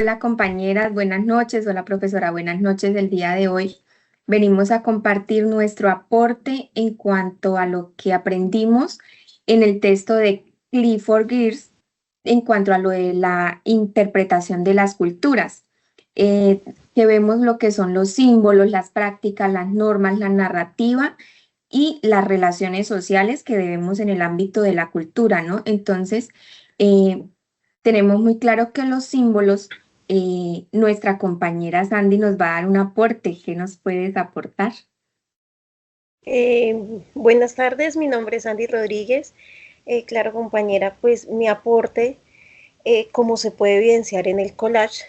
Hola compañeras, buenas noches. Hola profesora, buenas noches. El día de hoy venimos a compartir nuestro aporte en cuanto a lo que aprendimos en el texto de Clifford Geertz en cuanto a lo de la interpretación de las culturas. Que vemos lo que son los símbolos, las prácticas, las normas, la narrativa y las relaciones sociales que debemos en el ámbito de la cultura, ¿no? Entonces, eh, tenemos muy claro que los símbolos, nuestra compañera Sandy nos va a dar un aporte. ¿Qué nos puedes aportar? Buenas tardes, mi nombre es Andy Rodríguez. Claro, compañera, pues mi aporte, como se puede evidenciar en el collage,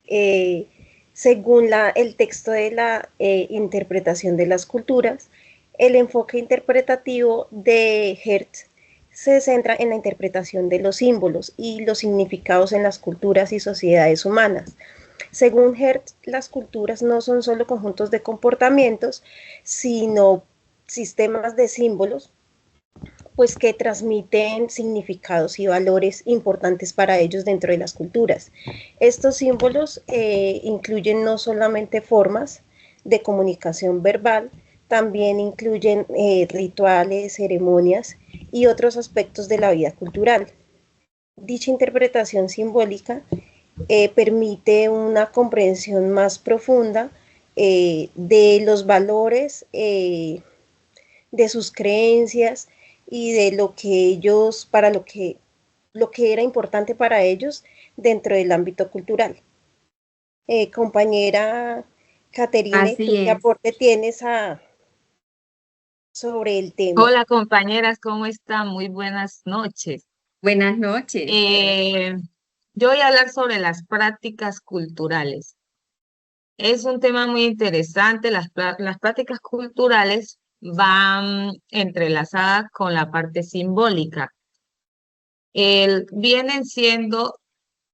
eh, según el texto de la interpretación de las culturas, el enfoque interpretativo de Hertz se centra en la interpretación de los símbolos y los significados en las culturas y sociedades humanas. Según Hertz, las culturas no son solo conjuntos de comportamientos, sino sistemas de símbolos, pues que transmiten significados y valores importantes para ellos dentro de las culturas. Estos símbolos incluyen no solamente formas de comunicación verbal, también incluyen rituales, ceremonias y otros aspectos de la vida cultural. Dicha interpretación simbólica permite una comprensión más profunda de los valores, de sus creencias y de lo que ellos, para lo que era importante para ellos dentro del ámbito cultural. Compañera Caterine, Así ¿tú qué es. aporte tienes sobre el tema? Hola compañeras, ¿cómo están? Muy buenas noches. Buenas noches. Eh, yo voy a hablar sobre las prácticas culturales. Es un tema muy interesante. Las prácticas culturales van entrelazadas con la parte simbólica. Vienen siendo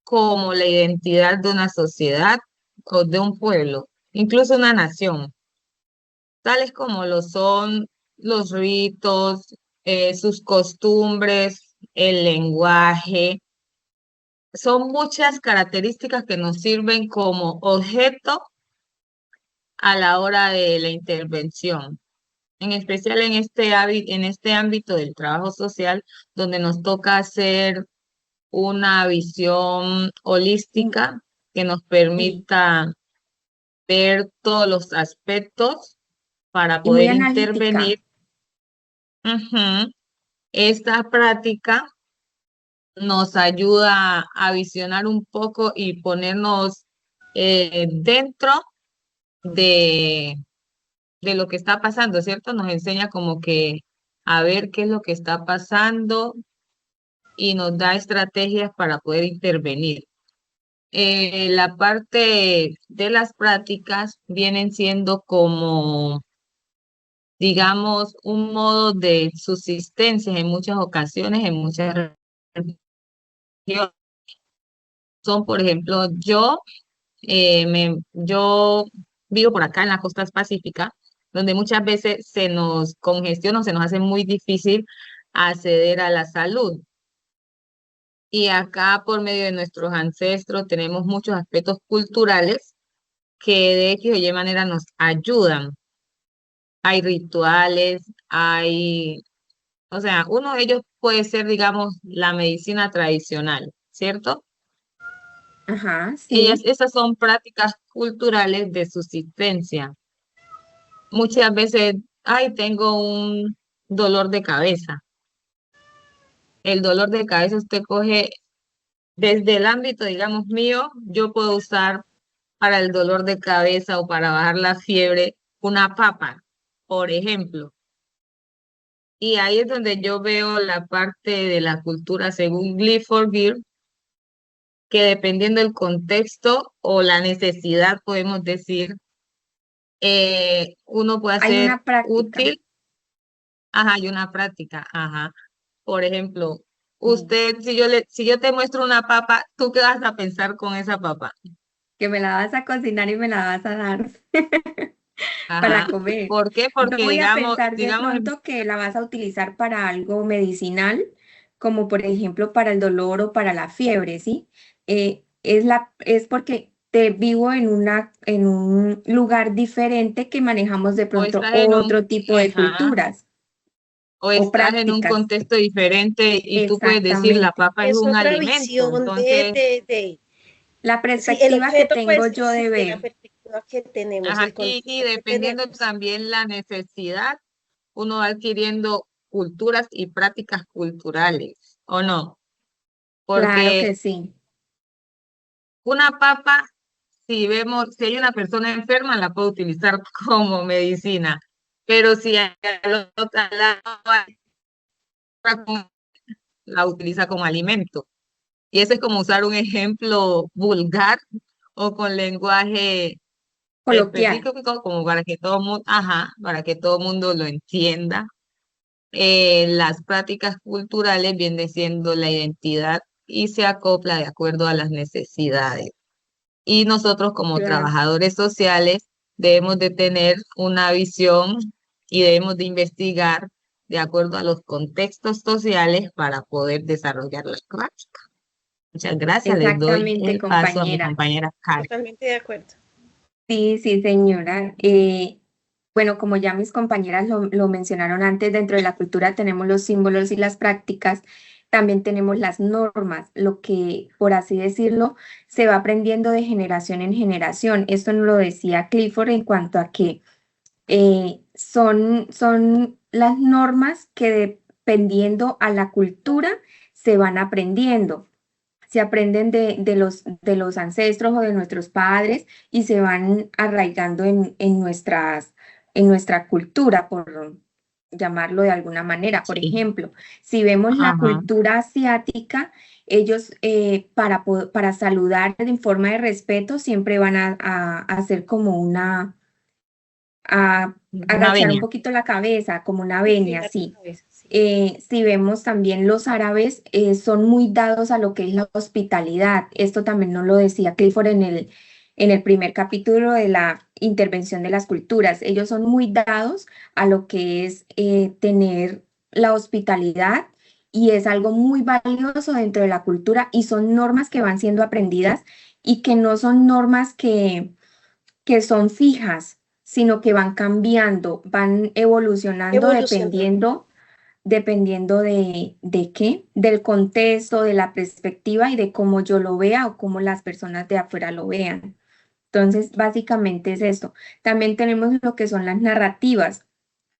como la identidad de una sociedad o de un pueblo, incluso una nación, tales como lo son los ritos, sus costumbres, el lenguaje. Son muchas características que nos sirven como objeto a la hora de la intervención, en especial en este ámbito del trabajo social, donde nos toca hacer una visión Mm, holística que nos sí, permita ver todos los aspectos para y muy poder intervenir. analítica. Ujú. Esta práctica nos ayuda a visionar un poco y ponernos dentro de, de lo que está pasando, ¿cierto? Nos enseña como que a ver qué es lo que está pasando y nos da estrategias para poder intervenir. La parte de las prácticas vienen siendo como, digamos, un modo de subsistencia en muchas ocasiones, en muchas regiones. Son, por ejemplo, yo vivo por acá en las costas pacíficas, donde muchas veces se nos congestiona o se nos hace muy difícil acceder a la salud. Y acá, por medio de nuestros ancestros, tenemos muchos aspectos culturales que de X o Y manera nos ayudan. Hay rituales, o sea, uno de ellos puede ser, digamos, la medicina tradicional, ¿cierto? Ajá, sí. Esas son prácticas culturales de subsistencia. Muchas veces, ay, tengo un dolor de cabeza. El dolor de cabeza usted coge desde el ámbito, digamos, mío, yo puedo usar para el dolor de cabeza o para bajar la fiebre una papa, por ejemplo. Y ahí es donde yo veo la parte de la cultura según Clifford Geertz, que dependiendo del contexto o la necesidad, podemos decir, uno puede Hay ser una práctica. útil. Ajá, y una práctica, ajá. Por ejemplo, Sí, usted, si yo te muestro una papa, ¿tú qué vas a pensar con esa papa? que me la vas a cocinar y me la vas a dar para Ajá. comer. ¿Por qué? Yo Porque voy a digamos, pensar de digamos, pronto que la vas a utilizar para algo medicinal, como por ejemplo para el dolor o para la fiebre, ¿sí? es porque te vivo en un lugar diferente que manejamos de O pronto estás en un, otro tipo de ajá, culturas o o estás en un prácticas. contexto diferente y tú puedes decir la Exactamente. papa es Es un otra alimento. visión Entonces, La sí, el perspectiva que objeto tengo pues yo de sí, de la ver. perspectiva que tenemos, ajá, el y contexto que dependiendo tenemos. también la necesidad, uno va adquiriendo culturas y prácticas culturales, ¿o no? Claro que Porque sí. una papa, si vemos, si hay una persona enferma, la puede utilizar como medicina, pero si al otro lado hay otra, la utiliza como alimento. Y ese es como usar un ejemplo vulgar o con lenguaje Coloquial. específico, como para que todo mundo, ajá, para que todo mundo lo entienda. Las prácticas culturales vienen siendo la identidad y se acopla de acuerdo a las necesidades. Y nosotros como Claro. trabajadores sociales debemos de tener una visión y debemos de investigar de acuerdo a los contextos sociales para poder desarrollar las prácticas. Muchas gracias. Les doy Exactamente, el paso a mi compañera. compañera Karen. Totalmente de acuerdo. Sí, sí, señora. Bueno, como ya mis compañeras lo mencionaron antes, dentro de la cultura tenemos los símbolos y las prácticas, también tenemos las normas, lo que, por así decirlo, se va aprendiendo de generación en generación. Esto nos lo decía Clifford en cuanto a que son las normas que dependiendo a la cultura se van aprendiendo, se aprenden de los ancestros o de nuestros padres y se van arraigando en nuestra cultura, por llamarlo de alguna manera. Por Sí. ejemplo, si vemos la Ajá. cultura asiática, ellos para saludar en forma de respeto siempre van a hacer como a Una agachar un venia. poquito la cabeza, como una venia, Inclinar la sí. cabeza, sí. Si vemos también los árabes, son muy dados a lo que es la hospitalidad. Esto también nos lo decía Clifford en el primer capítulo de la intervención de las culturas. Ellos son muy dados a lo que es tener la hospitalidad y es algo muy valioso dentro de la cultura y son normas que van siendo aprendidas y que no son normas que son fijas, sino que van cambiando, van evolucionando Evolucionando. dependiendo de qué, del contexto, de la perspectiva y de cómo yo lo vea o cómo las personas de afuera lo vean. Entonces, básicamente es esto. También tenemos lo que son las narrativas,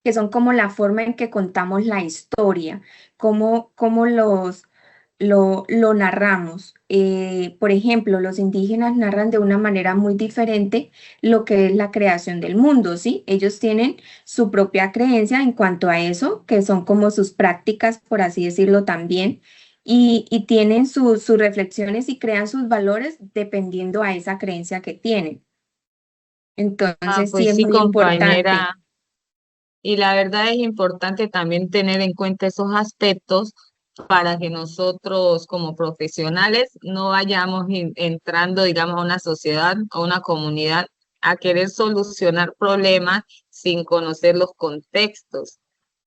que son como la forma en que contamos la historia, cómo lo narramos. Por ejemplo, los indígenas narran de una manera muy diferente lo que es la creación del mundo, ¿sí? Ellos tienen su propia creencia en cuanto a eso, que son como sus prácticas, por así decirlo también, y tienen sus reflexiones y crean sus valores dependiendo a esa creencia que tienen. Ah, Entonces, sí pues es sí, muy importante. compañera. Y la verdad es importante también tener en cuenta esos aspectos para que nosotros como profesionales no vayamos entrando, digamos, a una sociedad o una comunidad a querer solucionar problemas sin conocer los contextos,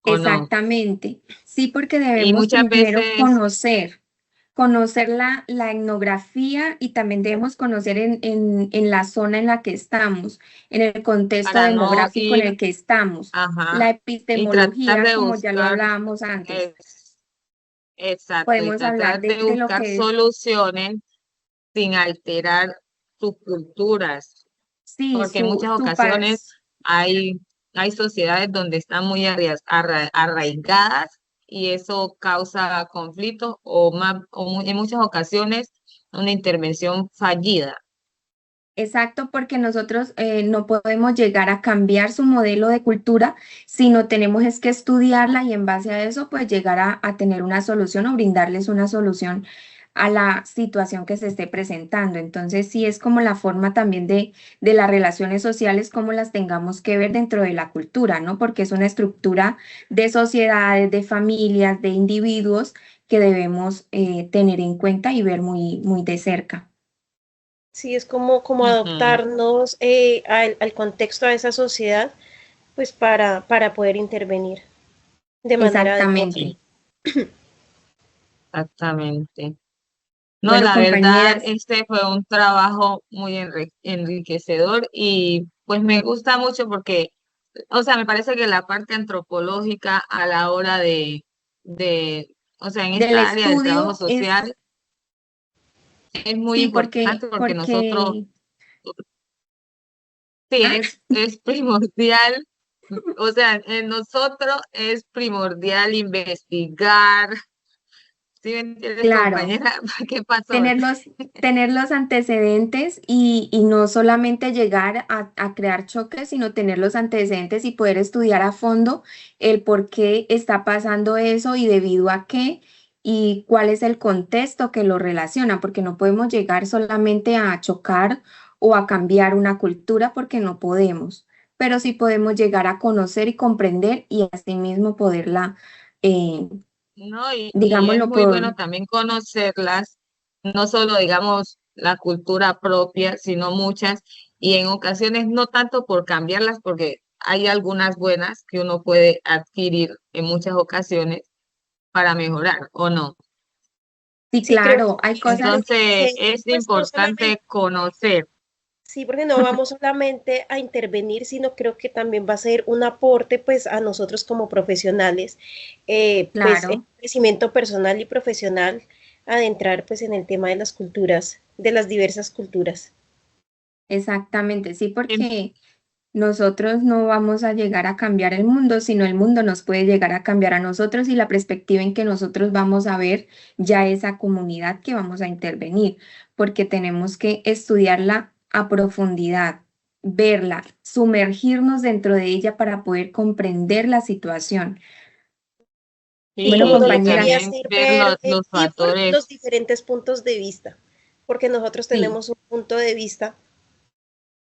¿o no? Exactamente. Sí, porque Y debemos muchas primero veces, conocer la etnografía y también debemos conocer en la zona en la que estamos, en el contexto para no demográfico en ir, el que estamos. ajá, La y tratar epistemología, de como ya lo buscar, hablábamos antes, es, exacto, y podemos tratar hablar de de lo buscar que es, soluciones sin alterar sus culturas, sí, porque en muchas ocasiones hay, hay sociedades donde están muy arraigadas y eso causa conflictos o, más, en muchas ocasiones una intervención fallida. exacto, porque nosotros no podemos llegar a cambiar su modelo de cultura, sino tenemos es que estudiarla y en base a eso, pues llegar a tener una solución o brindarles una solución a la situación que se esté presentando. Entonces, sí es como la forma también de las relaciones sociales, como las tengamos que ver dentro de la cultura, ¿no? Porque es una estructura de sociedades, de familias, de individuos que debemos tener en cuenta y ver muy, muy de cerca. Sí, es como Ujú. adoptarnos al contexto, a esa sociedad, pues para poder intervenir de manera adecuada. Exactamente. Sí, exactamente. No, Bueno, la verdad, compañeras, este fue un trabajo muy enriquecedor y pues me gusta mucho porque, o sea, me parece que la parte antropológica a la hora o sea, en del esta área del trabajo estudio social es muy sí, porque, importante porque nosotros, porque, sí, ah, es primordial, o sea, en nosotros es primordial investigar. ¿Sí me entiendes, claro. compañera? ¿Qué pasó? tener los, tener los antecedentes y no solamente llegar a crear choques, sino tener los antecedentes y poder estudiar a fondo el por qué está pasando eso y debido a qué y cuál es el contexto que lo relaciona, porque no podemos llegar solamente a chocar o a cambiar una cultura porque no podemos, pero sí podemos llegar a conocer y comprender y asimismo poderla, eh, No, y es digámoslo muy por... bueno también conocerlas, no solo, digamos, la cultura propia, sino muchas, y en ocasiones no tanto por cambiarlas, porque hay algunas buenas que uno puede adquirir en muchas ocasiones para mejorar, ¿o no? Sí, Sí, creo que claro, hay es cosas. Entonces, que, es pues no solamente, importante conocer. sí, porque no vamos solamente a intervenir, sino creo que también va a ser un aporte pues a nosotros como profesionales, pues en Claro, crecimiento personal y profesional, adentrar pues en el tema de las culturas, de las diversas culturas. exactamente, sí, porque nosotros no vamos a llegar a cambiar el mundo, sino el mundo nos puede llegar a cambiar a nosotros y la perspectiva en que nosotros vamos a ver ya esa comunidad que vamos a intervenir, porque tenemos que estudiarla a profundidad, verla, sumergirnos dentro de ella para poder comprender la situación. Y Bueno, como Y, todo lo y que viene compañeras, a también ser ver ver, los ir los factores. diferentes puntos de vista, porque nosotros sí. tenemos un punto de vista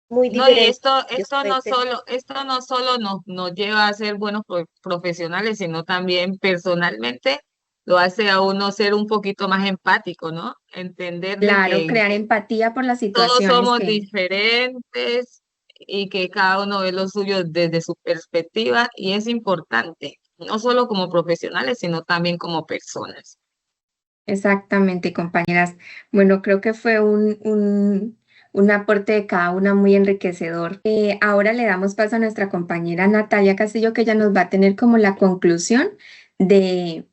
muy No, y diferente. esto, Ellos esto pueden no tener. solo, esto no solo nos lleva a ser buenos profesionales, sino también personalmente lo hace a uno ser un poquito más empático, ¿no? Entender de Claro, que crear empatía por las todos situaciones somos que, diferentes y que cada uno ve lo suyo desde su perspectiva y es importante, no solo como profesionales, sino también como personas. exactamente, compañeras. Bueno, creo que fue un aporte de cada una muy enriquecedor. Ahora le damos paso a nuestra compañera Natalia Castillo, que ella nos va a tener como la conclusión de,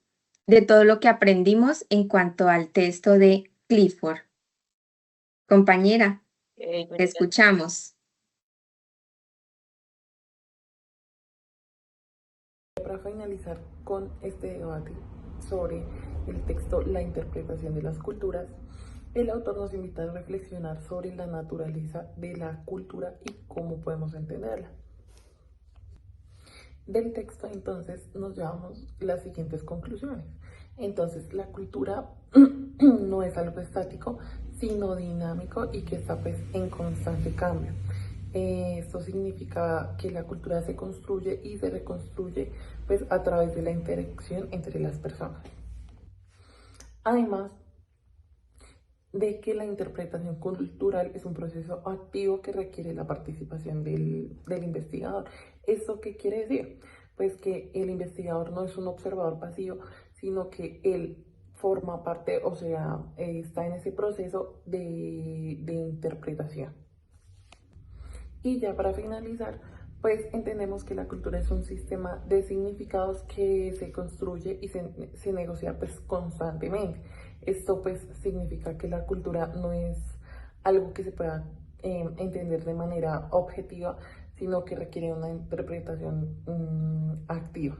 de todo lo que aprendimos en cuanto al texto de Clifford. Compañera, te escuchamos. Para finalizar con este debate sobre el texto La interpretación de las culturas, el autor nos invita a reflexionar sobre la naturaleza de la cultura y cómo podemos entenderla. Del texto entonces nos llevamos las siguientes conclusiones. Entonces la cultura no es algo estático, sino dinámico y que está pues en constante cambio. Esto significa que la cultura se construye y se reconstruye pues a través de la interacción entre las personas. Además de que la interpretación cultural es un proceso activo que requiere la participación del investigador. ¿Esto qué quiere decir? Pues que el investigador no es un observador pasivo, sino que él forma parte, o sea, está en ese proceso de interpretación. Y ya para finalizar, pues entendemos que la cultura es un sistema de significados que se construye y se negocia pues constantemente. Esto pues significa que la cultura no es algo que se pueda entender de manera objetiva, sino que requiere una interpretación activa.